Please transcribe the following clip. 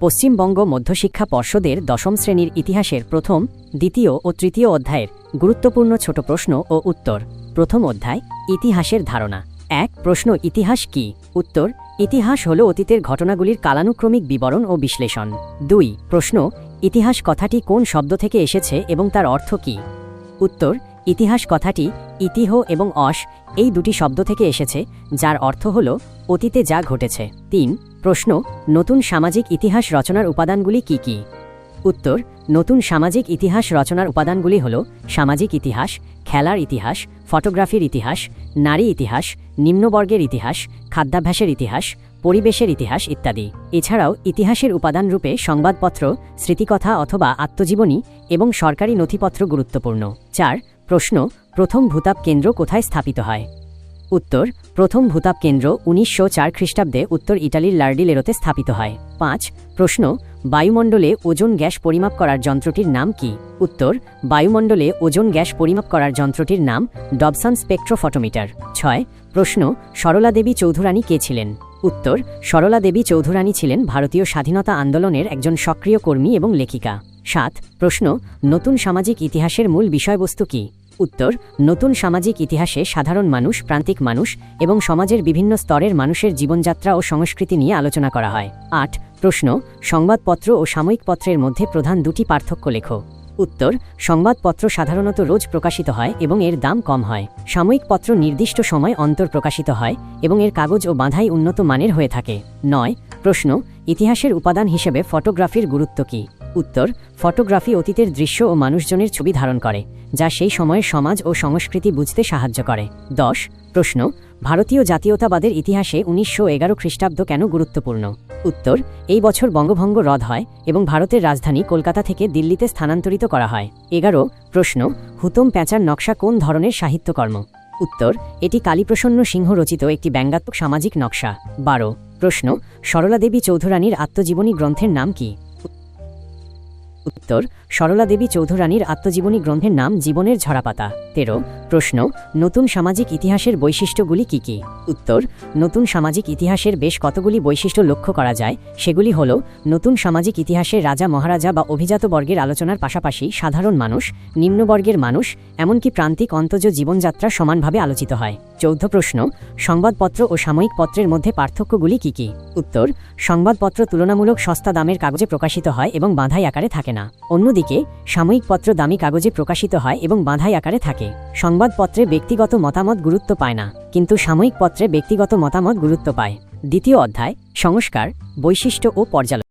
পশ্চিমবঙ্গ মধ্যশিক্ষা পর্ষদের দশম শ্রেণীর ইতিহাসের প্রথম, দ্বিতীয় ও তৃতীয় অধ্যায়ের গুরুত্বপূর্ণ ছোট প্রশ্ন ও উত্তর। প্রথম অধ্যায়, ইতিহাসের ধারণা। ১ প্রশ্ন, ইতিহাস কি? উত্তর, ইতিহাস হল অতীতের ঘটনাগুলির কালানুক্রমিক বিবরণ ও বিশ্লেষণ। ২ প্রশ্ন, ইতিহাস কথাটি কোন শব্দ থেকে এসেছে এবং তার অর্থ কি? উত্তর, ইতিহাস কথাটি ইতিহ এবং অস এই দুটি শব্দ থেকে এসেছে, যার অর্থ হল অতীতে যা ঘটেছে। ৩ প্রশ্ন, নতুন সামাজিক ইতিহাস রচনার উপাদানগুলি কি কি? উত্তর, নতুন সামাজিক ইতিহাস রচনার উপাদানগুলি হল সামাজিক ইতিহাস, খেলার ইতিহাস, ফটোগ্রাফির ইতিহাস, নারী ইতিহাস, নিম্নবর্গের ইতিহাস, খাদ্যাভ্যাসের ইতিহাস, পরিবেশের ইতিহাস ইত্যাদি। এছাড়াও ইতিহাসের উপাদান রূপে সংবাদপত্র, স্মৃতিকথা অথবা আত্মজীবনী এবং সরকারি নথিপত্র গুরুত্বপূর্ণ। ৪ প্রশ্ন, প্রথম ভূতাপ কেন্দ্র কোথায় স্থাপিত হয়? উত্তর, প্রথম ভূতাপ কেন্দ্র ১৯০৪ খ্রিস্টাব্দে উত্তর ইটালির লার্ডিলেরোতে স্থাপিত হয়। ৫ প্রশ্ন, বায়ুমণ্ডলে ওজোন গ্যাস পরিমাপ করার যন্ত্রটির নাম কি? উত্তর, বায়ুমণ্ডলে ওজোন গ্যাস পরিমাপ করার যন্ত্রটির নাম ডবসন স্পেকট্রোফটোমিটার। ৬ প্রশ্ন, সরলা দেবী চৌধুরানী কে ছিলেন? উত্তর, সরলা দেবী চৌধুরানী ছিলেন ভারতীয় স্বাধীনতা আন্দোলনের একজন সক্রিয় কর্মী এবং লেখিকা। ৭ প্রশ্ন, নতুন সামাজিক ইতিহাসের মূল বিষয়বস্তু কি? উত্তর, নতুন সামাজিক ইতিহাসে সাধারণ মানুষ, প্রান্তিক মানুষ এবং সমাজের বিভিন্ন স্তরের মানুষের জীবনযাত্রা ও সংস্কৃতি নিয়ে আলোচনা করা হয়। ৮ প্রশ্ন, সংবাদপত্র ও সাময়িক পত্রের মধ্যে প্রধান দুটি পার্থক্য লেখো। উত্তর, সংবাদপত্র সাধারণত রোজ প্রকাশিত হয় এবং এর দাম কম হয়। সাময়িক পত্র নির্দিষ্ট সময় অন্তর প্রকাশিত হয় এবং এর কাগজ ও বাঁধাই উন্নত মানের হয়ে থাকে। ৯ প্রশ্ন, ইতিহাসের উপাদান হিসেবে ফটোগ্রাফির গুরুত্ব কী? উত্তর, ফটোগ্রাফি অতীতের দৃশ্য ও মানুষজনের ছবি ধারণ করে, যা সেই সময়ের সমাজ ও সংস্কৃতি বুঝতে সাহায্য করে। ১০ প্রশ্ন, ভারতীয় জাতীয়তাবাদের ইতিহাসে ১৯১১ খ্রিস্টাব্দ কেন গুরুত্বপূর্ণ? উত্তর, এই বছর বঙ্গভঙ্গ রদ হয় এবং ভারতের রাজধানী কলকাতা থেকে দিল্লিতে স্থানান্তরিত করা হয়। ১১ প্রশ্ন, হুতোম প্যাঁচার নকশা কোন ধরনের সাহিত্যকর্ম? উত্তর, এটি কালীপ্রসন্ন সিংহ রচিত একটি ব্যঙ্গাত্মক সামাজিক নকশা। ১২ প্রশ্ন, সরলা দেবী চৌধুরানীর আত্মজীবনী গ্রন্থের নাম কি? উত্তর, সরলা দেবী চৌধুরানীর আত্মজীবনী গ্রন্থের নাম জীবনের ঝরাপাতা। ১৩ প্রশ্ন, নতুন সামাজিক ইতিহাসের বৈশিষ্ট্যগুলি কি কি? উত্তর, নতুন সামাজিক ইতিহাসের বেশ কতগুলি বৈশিষ্ট্য লক্ষ্য করা যায়। সেগুলি হল, নতুন সামাজিক ইতিহাসে রাজা মহারাজা বা অভিজাত বর্গের আলোচনার পাশাপাশি সাধারণ মানুষ, নিম্নবর্গের মানুষ, এমনকি প্রান্তিক অন্তজ জীবনযাত্রা সমানভাবে আলোচিত হয়। ১৪ প্রশ্ন, সংবাদপত্র ও সাময়িক পত্রের মধ্যে পার্থক্যগুলি কি কি? উত্তর, সংবাদপত্র তুলনামূলক সস্তা দামের কাগজে প্রকাশিত হয় এবং বাঁধাই আকারে থাকে না। অন্যদিকে সাময়িক পত্র দামি কাগজে প্রকাশিত হয় এবং বাঁধাই আকারে থাকে। সংবাদপত্রে ব্যক্তিগত মতামত গুরুত্ব পায় না, কিন্তু সাময়িক পত্রে ব্যক্তিগত মতামত গুরুত্ব পায়। দ্বিতীয় অধ্যায়, সংস্কার, বৈশিষ্ট্য ও পর্যালোচনা।